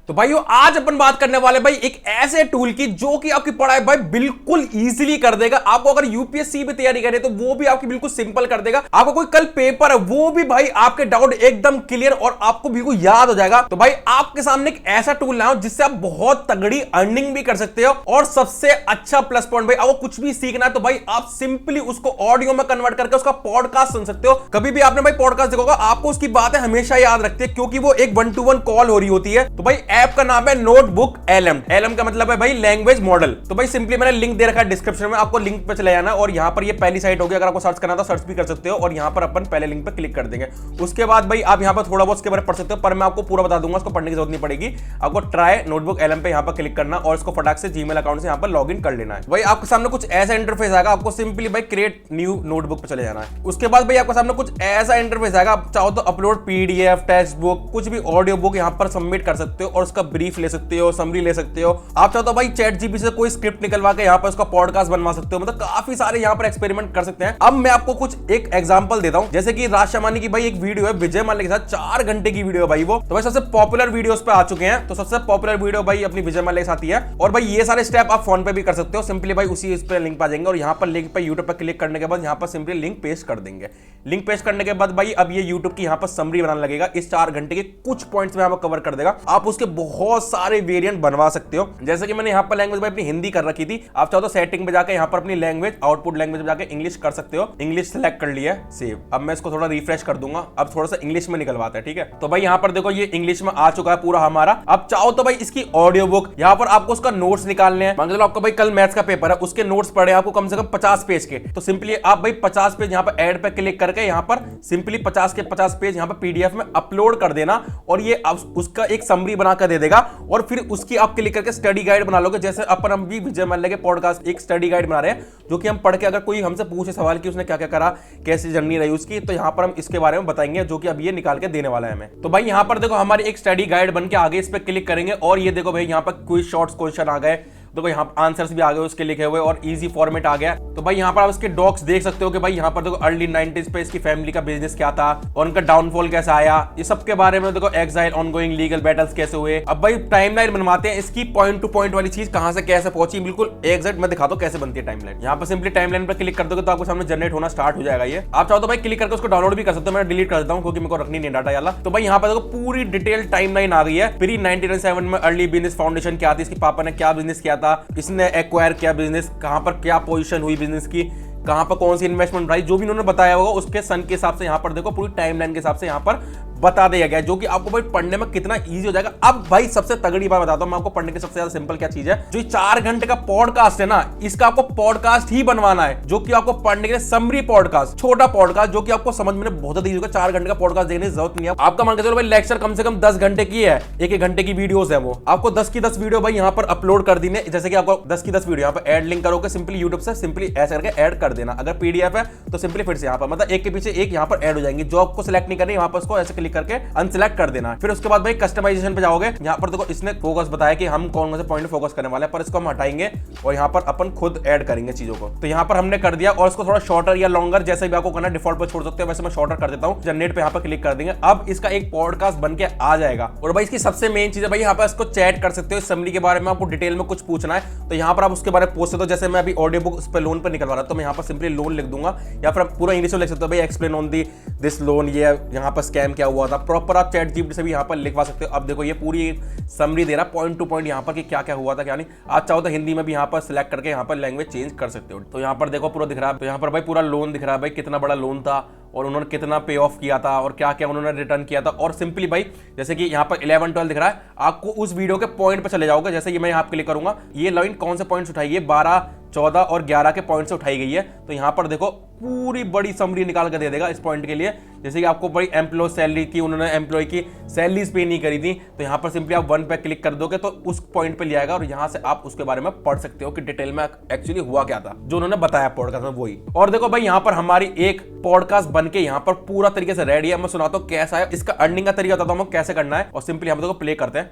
तो भाइयों आज अपन बात करने वाले भाई एक ऐसे टूल की जो कि आपकी पढ़ाई भाई बिल्कुल इजीली कर देगा। आपको अगर यूपीएससी में तैयारी करे तो वो भी आपकी बिल्कुल सिंपल कर देगा। आपको कोई कल पेपर है वो भी भाई आपके डाउट एकदम क्लियर और आपको बिल्कुल याद हो जाएगा। तो भाई आपके सामने एक ऐसा टूल लाओ जिससे आप बहुत तगड़ी अर्निंग भी कर सकते हो। और सबसे अच्छा प्लस पॉइंट भाई आपको कुछ भी सीखना है तो भाई आप सिंपली उसको ऑडियो में कन्वर्ट करके उसका पॉडकास्ट सुन सकते हो। कभी भी आपने भाई पॉडकास्ट देखा होगा आपको उसकी बातें हमेशा याद रखती है क्योंकि वो एक 1-to-1 कॉल हो रही होती है। तो भाई ऐप का नाम है नोटबुक एलएम। एलएम का मतलब है भाई लैंग्वेज मॉडल। तो भाई सिंपली मैंने लिंक दे रखा है डिस्क्रिप्शन में, आपको लिंक पे चले जाना और यहाँ पर ये पहली साइट होगी। अगर आपको सर्च करना तो सर्च भी कर सकते हो और यहाँ पर अपन पहले लिंक पे क्लिक कर देंगे। उसके बाद भाई आप यहाँ पर थोड़ा बहुत उसके बारे में पढ़ सकते हो, पर मैं आपको पूरा बता दूंगा, उसको पढ़ने की जरूरत नहीं पड़ेगी। आपको ट्राई नोटबुक एलएम पे यहाँ पर क्लिक करना और इसको फटाक से जीमेल अकाउंट से यहाँ पर लॉग इन कर लेना है। भाई आपके सामने कुछ ऐसा इंटरफेस आएगा, आपको सिंपली भाई क्रिएट न्यू नोटबुक पे चले जाना है। उसके बाद भाई आपके सामने कुछ ऐसा इंटरफेस आएगा, आप चाहो तो अपलोड पीडीएफ, टेक्स्ट बुक, कुछ भी ऑडियो बुक यहाँ पर सबमिट कर सकते हो और उसका ब्रीफ ले सकते हो, समरी ले सकते हो। आप चाहो तो भाई चैट जीपीटी से कोई स्क्रिप्ट निकलवा के यहाँ पर उसका पॉडकास्ट बनवा सकते हो। मतलब काफी सारे यहाँ पर एक्सपेरिमेंट कर सकते हैं। अब मैं आपको कुछ एक एग्जांपल देता हूँ, जैसे कि राज शर्मा की भाई एक वीडियो है विजय माल्या के साथ, 4 घंटे की वीडियो भाई वो। तो भाई सबसे पॉपुलर वीडियोस पे आ चुके हैं, तो सबसे पॉपुलर वीडियो भाई अपनी विजय माल्या के साथ ही है। और भाई ये सारे स्टेप आप फोन पे भी कर सकते हो, सिंपली भाई उसी इस पे लिंक पा जाएंगे और यहाँ पर लिंक पे यूट्यूब पर क्लिक करने के बाद यहाँ पर सिंपली लिंक पेस्ट कर देंगे। लिंक पेस्ट करने के बाद भाई अब ये यूट्यूब की यहाँ पर समरी बनाने लगेगा। इस 4 घंटे के कुछ पॉइंट्स में कवर कर देगा। आप उसके बहुत सारे वेरिएंट बनवा सकते हो। जैसे कि मैंने यहाँ पर लैंग्वेज भाई अपनी हिंदी कर रखी थी, आप चाहो तो सेटिंग पे जाकर यहाँ पर अपनी लैंग्वेज आउटपुट लैंग्वेज में जाकर इंग्लिश कर सकते हो। इंग्लिश सेलेक्ट कर लिया है, सेव। अब मैं इसको थोड़ा रिफ्रेश कर दूंगा, अब थोड़ा सा इंग्लिश में निकलवाता है, ठीक है। तो भाई यहाँ पर देखो ये इंग्लिश में आ चुका है पूरा हमारा। अब चाहो तो भाई इसकी ऑडियो बुक, यहाँ पर आपको उसका नोट्स निकालने हैं। मान लो आपका भाई कल मैथ्स का पेपर है, उसके नोट्स पढ़े आपको कम से कम 50 पेज के, तो सिंपली आप भाई 50 पेज यहाँ पर ऐड पे क्लिक करके यहाँ पर सिंपली 50 के 50 पेज यहाँ पर पीडीएफ में अपलोड कर देना और ये उसका एक समरी बनाकर दे देगा। और फिर उसकी आप क्लिक करके स्टडी गाइड बना लोगे। जैसे अपन हम भी विजय माल्या के पॉडकास्ट एक स्टडी गाइड बना रहे हैं, जो कि हम पढ़ के अगर कोई हमसे पूछे सवाल कि उसने क्या क्या करा, कैसी जर्नी रही उसकी, तो यहाँ पर हम इसके बारे में बताएंगे, जो कि अब ये निकाल के देने वाला है हमें। तो भाई यहाँ पर देखो हमारी एक स्टडी गाइड बन के आगे इस पर क्लिक करेंगे और ये देखो भाई यहाँ पर क्विज शॉर्ट्स क्वेश्चन आ गए, देखो यहाँ आंसर्स भी आ गए उसके लिखे हुए और इजी फॉर्मेट आ गया। तो भाई यहाँ पर आप इसके डॉक्स देख सकते हो कि भाई यहाँ पर देखो अर्ली 90s पे इसकी फैमिली का बिजनेस क्या था और उनका डाउनफॉल कैसे आया, ये सब के बारे में देखो एक्साइल ऑनगोइंग लीगल बैटल्स कैसे हुए। अब भाई टाइमलाइन बनवाते हैं इसकी, पॉइंट टू पॉइंट वाली चीज कहां से कैसे पहुंची, बिल्कुल एग्जैक्ट मैं दिखाता हूं कैसे बनती है टाइमलाइन। यहाँ पर सिंपली टाइमलाइन पर क्लिक कर दोगे तो आपको सामने जनरेट होना स्टार्ट हो जाएगा। ये आप चाहो तो भाई क्लिक करके उसको डाउनलोड भी कर सकते हो, मैं डिलीट कर देता हूं क्योंकि मेरे को रखनी नहीं डाटा वाला। तो भाई यहाँ पर देखो पूरी डिटेल टाइमलाइन आ गई है। प्री 1997 में अर्ली बिजनेस फाउंडेशन क्या थी, इसके पापा ने क्या बिजनेस किया था, इसने एक्वायर किया बिजनेस, कहां पर क्या पोजीशन हुई बिजनेस की, कहां पर कौन सी इन्वेस्टमेंट रही, जो भी उन्होंने बताया होगा उसके सन के हिसाब से यहाँ पर देखो पूरी टाइमलाइन के हिसाब से यहाँ पर बता दिया गया, जो कि आपको भाई पढ़ने में कितना इजी हो जाएगा। अब भाई सबसे तगड़ी बात बताता हूं मैं आपको, पढ़ने के सबसे ज्यादा सिंपल क्या चीज है, जो 4 घंटे का पॉडकास्ट है ना, इसका आपको पॉडकास्ट ही बनवाना है, जो कि आपको पढ़ने के लिए समरी पॉडकास्ट, छोटा पॉडकास्ट, जो कि आपको समझ में बहुत ज्यादा इजी होगा। 4 घंटे का पॉडकास्ट देखने की जरूरत नहीं है। आपका मान के चलो भाई लेक्चर कम से कम 10 घंटे की है, 1-1 घंटे की वीडियोस है, वो आपको 10 की 10 वीडियो भाई यहाँ पर अपलोड कर देने। जैसे कि आपको 10 की 10 वीडियो यहाँ पर एड लिंक करोगे सिंपली यूट्यूब से, सिंपली ऐसे करके ऐड कर देना। अगर पीडीएफ है तो सिंपली फिर से यहाँ पर मतलब एक के पीछे एक यहाँ पर ऐड हो जाएंगे। जो आपको सिलेक्ट नहीं करनी वहां पर उसको ऐसे क्लिक करके अनसिलेक्ट कर देना। फिर उसके बाद भाई कस्टमाइजेशन पे जाओगे, यहाँ पर देखो इसने फोकस बताया कि हम कौन से पॉइंट फोकस करने वाले हैं, पर इसको हम हटाएंगे और यहाँ पर अपन खुद ऐड करेंगे चीजों को। तो यहाँ पर हमने कर दिया और इसको थोड़ा शॉर्टर या लॉन्गर जैसे भी आपको करना डिफॉल्ट पर छोड़ सकते हो, वैसे मैं शॉर्टर कर देता हूँ। जनरेट पे यहाँ पर क्लिक कर देंगे, अब इसका एक पॉडकास्ट बन के आ जाएगा। और भाई इसकी सबसे मेन चीज है भाई यहाँ पर इसको चैट कर सकते हो। समरी के बारे में आपको डिटेल में कुछ पूछना है तो यहाँ पर आप उसके बारे में पूछ सकते हो। जैसे मैं अभी ऑडियो बुक उस पर लोन पर निकलवा रहा तो मैं यहाँ पर सिंपली लोन लिख दूंगा, या फिर पूरा इंग्लिश में लिख सकते हो भाई explain on the this loan, ये यहाँ पर स्कैम क्या हुआ था, प्रॉपर आप चैट जीपीटी से भी यहाँ पर लिखवा सकते हो। अब देखो ये पूरी समरी दे रहा पॉइंट टू पॉइंट यहाँ पर कि क्या क्या हुआ था क्या नहीं। आप चाहो तो हिंदी में भी यहाँ पर सिलेक्ट करके यहाँ पर लैंग्वेज चेंज कर सकते हो। तो यहाँ पर देखो पूरा दिख रहा है, तो यहाँ पर भाई पूरा लोन दिख रहा है भाई कितना बड़ा लोन था और उन्होंने कितना पे ऑफ किया था और क्या क्या उन्होंने रिटर्न किया था। और सिंपली भाई जैसे कि यहाँ पर 11-12 दिख रहा है, आपको उस वीडियो के पॉइंट पर चले जाओगे। जैसे ये मैं यहाँ क्लिक करूंगा, ये लाइन कौन से पॉइंट्स उठाई है, 12, 14 और 11 के पॉइंट से उठाई गई है। तो यहाँ पर देखो पूरी बड़ी समरी निकाल कर दे देगा इस पॉइंट के लिए। जैसे कि आपको बड़ी एम्प्लॉय सैलरी की, उन्होंने एम्प्लॉय की सैलरीज पे नहीं करी थी, तो यहाँ पर सिंपली आप 1 पे क्लिक कर दोगे तो उस पॉइंट पे ले आएगा और यहाँ से आप उसके बारे में पढ़ सकते हो कि डिटेल में एक्चुअली हुआ क्या था, जो उन्होंने बताया पॉडकास्ट में वही। और देखो भाई यहाँ पर हमारी एक पॉडकास्ट बन के यहाँ पर पूरा तरीके से रेडी है। मैं सुनाता हूँ कैसा है, इसका अर्निंग का तरीका बताता हूँ कैसे करना है और सिंपली हम देखो प्ले करते हैं।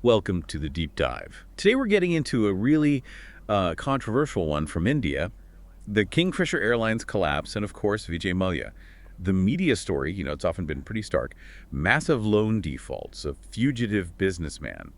Welcome to the deep dive. Today we're getting into a really controversial one from India, the Kingfisher Airlines collapse, and of course Vijay Mallya. The media story, it's often been pretty stark. Massive loan defaults, a fugitive businessman.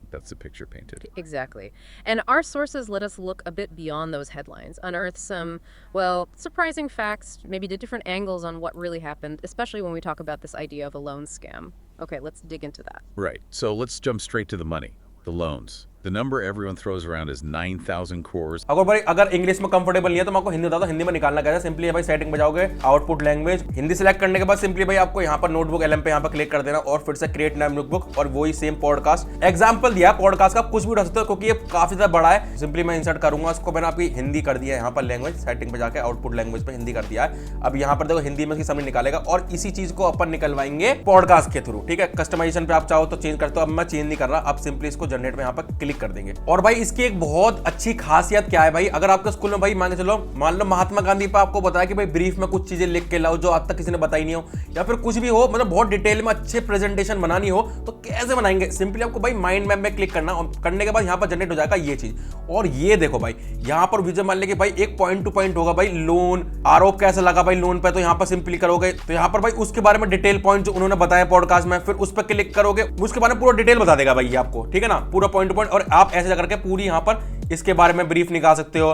That's the picture painted. Exactly. And our sources let us look a bit beyond those headlines, unearth some, well, surprising facts, maybe to different angles on what really happened, especially when we talk about this idea of a loan scam. Okay, let's dig into that. Right. So let's jump straight to the money, the loans. The number everyone throws around is 9,000 crores. अगर English में comfortable नहीं है तो मैं आपको हिंदी बता दूं, हिंदी में निकालना कैसे। सिंपली भाई सेटिंग पे जाओगे, आउटपुट लैंग्वेज, हिंदी सिलेक्ट करने के बाद सिंपली भाई आपको यहाँ पर नोटबुक एलएम पे यहाँ पर क्लिक कर देना और फिर से क्रिएट नया नोटबुक और वही सेम पॉडकास्ट एग्जांपल दिया पॉडकास्ट का, कुछ भी उठा सकते हो क्योंकि ये काफी ज्यादा बड़ा है। सिंपली मैं इंसर्ट करूंगा इसको, मैंने आपकी हिंदी कर दिया है यहाँ पर लैंग्वेज, सेटिंग पे जाकर आउटपुट लैंग्वेज पे हिंदी कर दिया है। अब यहाँ पर देखो हिंदी में इसकी समझ निकालेगा और इसी चीज को अपन निकलवाएंगे पॉडकास्ट के थ्रू। ठीक है, कस्टमाइजेशन पे आप चाहो तो चेंज करते हो, अब मैं चेंज नहीं कर रहा, आप सिंपली इसको जनरेट में यहाँ पर क्लिक कर देंगे। और भाई इसकी एक बहुत अच्छी खासियत क्या है भाई, अगर आपके स्कूल में भाई मान के चलो, मान लो महात्मा गांधी पे आपको बताया कि भाई ब्रीफ में कुछ चीजें लिख के लाओ जो आज तक किसी ने बताई नहीं हो, या फिर कुछ भी हो, मतलब बहुत डिटेल में अच्छे प्रेजेंटेशन बनानी हो तो कैसे बनाएंगे। सिंपली आपको भाई माइंड मैप में क्लिक करना और करने के बाद यहाँ पर जनरेट हो जाएगा ये चीज। और ये देखो भाई यहाँ पर विजय मान लेंगे भाई एक पॉइंट टू पॉइंट होगा भाई, लोन आरोप कैसे लगा भाई लोन पे, तो यहाँ पर सिंपली करोगे तो यहाँ पर भाई उसके बारे में डिटेल पॉइंट जो उन्होंने बताया पॉडकास्ट में, फिर उस पर क्लिक करोगे उसके बारे में पूरा डिटेल बता देगा भाई आपको। ठीक है ना, पूरा पॉइंट टू पॉइंट। और आप ऐसे करके पूरी यहाँ पर इसके बारे में ब्रीफ निकाल सकते हो,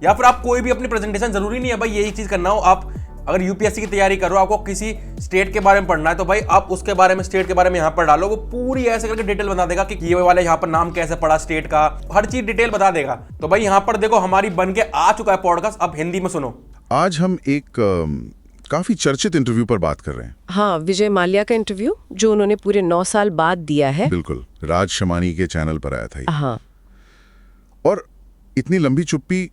या फिर आप कोई भी अपनी प्रेजेंटेशन, जरूरी नहीं है भाई यही चीज करना हो। आप अगर यूपीएससी की तैयारी करो, आपको किसी स्टेट के बारे में पढ़ना है तो भाई आप उसके बारे में, स्टेट के बारे में यहाँ पर डालो, वो पूरी ऐसे करके डिटेल बता देगा कि ये वाले यहाँ पर नाम कैसे पड़ा स्टेट का, हर चीज डिटेल बता देगा। तो भाई यहाँ पर देखो हमारी बन के आ चुका है पॉडकास्ट, अब हिंदी में सुनो। आज हम एक काफी चर्चित इंटरव्यू पर बात कर रहे हैं। हाँ, विजय माल्या का इंटरव्यू जो उन्होंने पूरे 9 साल बाद दिया है। बिल्कुल, राज शमानी के चैनल पर आया था ये। हाँ, और इतनी लंबी चुप्पी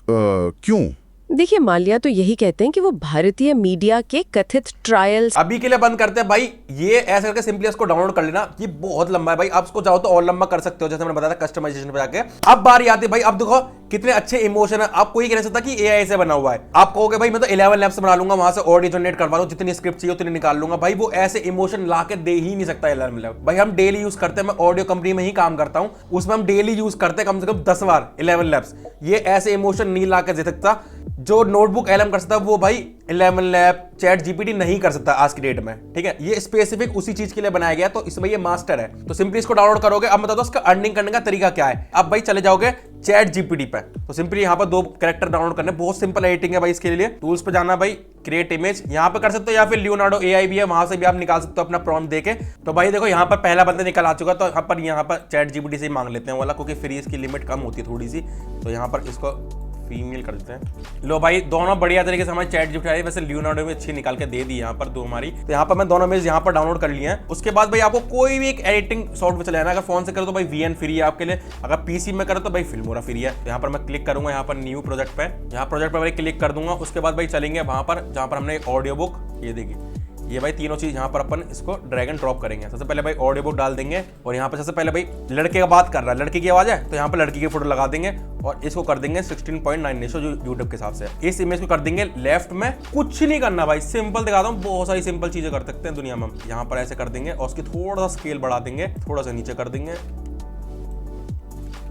क्यों? देखिए, माल्या तो यही कहते हैं कि वो भारतीय मीडिया के कथित ट्रायल्स अभी के लिए बंद करते हैं भाई, ये ऐसे करके सिंपली इसको डाउनलोड कर लेना, ये बहुत लंबा है भाई, आप इसको चाहो तो और लंबा कर सकते हो जैसे मैंने बताया था कस्टमाइजेशन पे जाके। अब बारी आती है भाई, अब देखो कितने अच्छे इमोशन है, आप कोई कह नहीं सकता कि एआई से बना हुआ है। आप कहोगे भाई मैं तो 11 लैब से बना लूंगा, वहां से ऑडियो जनरेट करवा लूंगा, जितनी स्क्रिप्ट चाहिए उतनी निकाल लूंगा, भाई वो ऐसे इमोशन ला के दे ही नहीं सकता 11 लैब। भाई हम डेली यूज करते हैं, मैं ऑडियो कंपनी में ही काम करता हूं, उसमें हम डेली यूज करते हैं कम से कम 10 बार 11 लैब्स। ये ऐसे इमोशन नहीं ला के दे सकता जो नोटबुक एलएम कर सकता है, वो भाई 11 लैब चैट जीपीटी नहीं कर सकता आज की डेट में। ठीक है, ये स्पेसिफिक उसी चीज के लिए बनाया गया, तो इसमें ये मास्टर है। तो सिंपली इसको डाउनलोड करोगे। अब बता दो इसका अर्निंग करने का तरीका क्या है। अब भाई चले जाओगे चैट जीपीटी पे, तो सिंपली यहाँ पर 2 कैरेक्टर डाउनलोड करने, बहुत सिंपल एडिटिंग है भाई। इसके लिए टूल्स पे जाना भाई, क्रिएट इमेज यहाँ पे कर सकते हो, या फिर लियोनार्डो एआई भी है, वहां से भी आप निकाल सकते हो अपना प्रॉम्प्ट देके। तो भाई देखो यहाँ पर पहला बंदा निकल आ चुका, तो यहाँ पर चैट जीपीटी से ही मांग लेते हैं वाला, क्योंकि फ्री इसकी लिमिट कम होती है थोड़ी सी, तो यहाँ पर इसको फीमेल कर देते हैं। लो भाई दोनों बढ़िया तरीके से हमारी चैट जीपीटी आई, वैसे लियोनार्डो में अच्छी निकाल के दे दी यहाँ पर 2 हमारी। तो यहाँ पर मैं दोनों इमेज यहाँ पर डाउनलोड कर लिए हैं। उसके बाद भाई आपको कोई भी एक एडिटिंग सॉफ्टवेयर चलाना है, अगर फोन से करो तो भाई VN फ्री है आपके लिए, अगर पीसी में करो तो भाई फिल्मोरा फ्री है। तो यहाँ पर मैं क्लिक करूंगा यहाँ पर न्यू प्रोजेक्ट पे, यहाँ प्रोजेक्ट पर भाई क्लिक कर दूंगा। उसके बाद भाई चलेंगे वहां पर जहां पर हमने ऑडियो बुक, ये देखिए ये भाई तीनों चीज यहाँ पर अपन इसको ड्रैग एंड ड्रॉप करेंगे। सबसे पहले भाई ऑडियो बुक डाल देंगे, और यहाँ पर सबसे पहले भाई लड़के का बात कर रहा है, लड़की की आवाज है तो यहाँ पर लड़की की फोटो लगा देंगे, और इसको कर देंगे 16.9 रेशो जो यूट्यूब के हिसाब से। इस इमेज को कर देंगे लेफ्ट में, कुछ नहीं करना भाई, सिंपल दिखाता हूँ, बहुत सारी सिंपल चीजें कर सकते हैं दुनिया में। यहाँ पर ऐसे कर देंगे और उसकी थोड़ा सा स्केल बढ़ा देंगे, थोड़ा सा नीचे कर देंगे,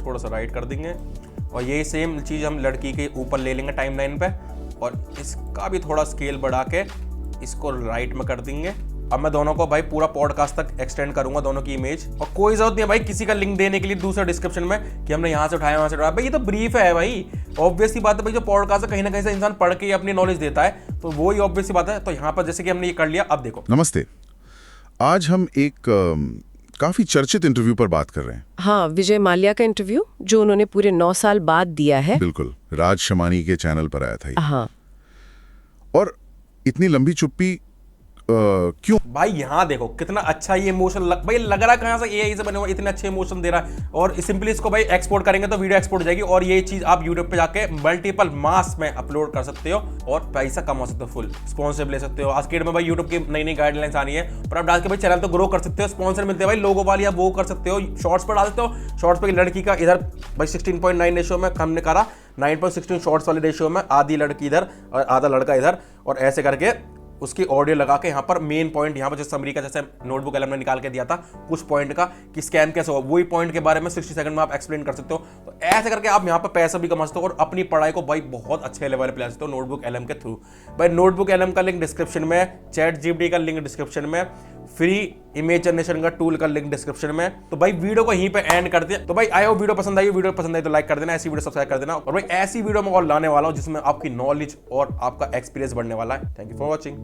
थोड़ा सा राइट कर देंगे, और यही सेम चीज हम लड़की के ऊपर ले लेंगे टाइमलाइन पे, और इसका भी थोड़ा स्केल बढ़ा के इसको राइट में कर देंगे। अब मैं दोनों को भाई पूरा पॉडकास्ट तक एक्सटेंड करूंगा, दोनों की इमेज, और कोई जरूरत नहीं है भाई किसी का लिंक देने के लिए दूसरा डिस्क्रिप्शन में कि हमने यहाँ से उठाया वहां से उठाया। भाई ये तो ब्रीफ है भाई, ऑब्वियस सी बात है भाई, जो पॉडकास्ट है कहीं ना कहीं से इंसान पढ़ के अपनी नॉलेज देता है, तो वो ही ऑब्वियस सी बात है। तो यहाँ पर जैसे कि हमने ये कर लिया, अब देखो। नमस्ते, आज हम एक काफी चर्चित इंटरव्यू पर बात कर रहे हैं। हाँ, विजय माल्या का इंटरव्यू जो उन्होंने पूरे 9 साल बाद दिया है। बिल्कुल, राज शमानी के चैनल पर आया था ये। हाँ, और इतनी लंबी चुप्पी क्यों? भाई यहाँ देखो कितना अच्छा ये इमोशन भाई लग रहा है, कहाँ से एआई से बने हुआ इतने अच्छे इमोशन दे रहा है। और सिंपली इसको भाई एक्सपोर्ट करेंगे तो वीडियो एक्सपोर्ट हो जाएगी, और ये चीज आप यूट्यूब पे जाके मल्टीपल मास में अपलोड कर सकते हो और पैसा कमा सकते हो, फुल स्पॉन्सर ले सकते हो। आज के डेट में भाई यूट्यूब की नई नई गाइडलाइंस आ रही है, पर आप डाल के भाई चैनल तो ग्रो कर सकते हो, स्पॉन्सर मिलते हैं भाई लोगों वाली, आप वो कर सकते हो। शॉर्ट्स पर डाल सकते हो, शॉर्ट्स पे लड़की का इधर भाई 16.9 रेशियो में हमने करा, 9.16 शॉर्ट्स वाले रेशियो में, आधी लड़की इधर और आधा लड़का इधर, और ऐसे करके उसकी ऑडियो लगा के यहाँ पर मेन पॉइंट, यहाँ पर जैसे समरी का जैसे नोटबुक एलएम ने निकाल के दिया था कुछ पॉइंट का कि स्कैम कैसे हो, वही पॉइंट के बारे में 60 सेकंड में आप एक्सप्लेन कर सकते हो। तो ऐसे करके आप यहाँ पर पैसा भी कमा सकते हो और अपनी पढ़ाई को भाई बहुत अच्छे लेवल पे ले सकते हो नोटबुक एलएम के थ्रू। भाई नोटबुक एलएम का लिंक डिस्क्रिप्शन में, चैट जीपीटी का लिंक डिस्क्रिप्शन में, फ्री इमेज जनरेशन का टूल का लिंक डिस्क्रिप्शन में। तो भाई वीडियो को यहीं पे एंड कर दिया। तो भाई आए हो वीडियो पसंद आई, वीडियो पसंद आई तो लाइक कर देना, ऐसी वीडियो सब्सक्राइब कर देना। और भाई ऐसी वीडियो मैं और लाने वाला हूं जिसमें आपकी नॉलेज और आपका एक्सपीरियंस बढ़ने वाला है। Thank you for watching.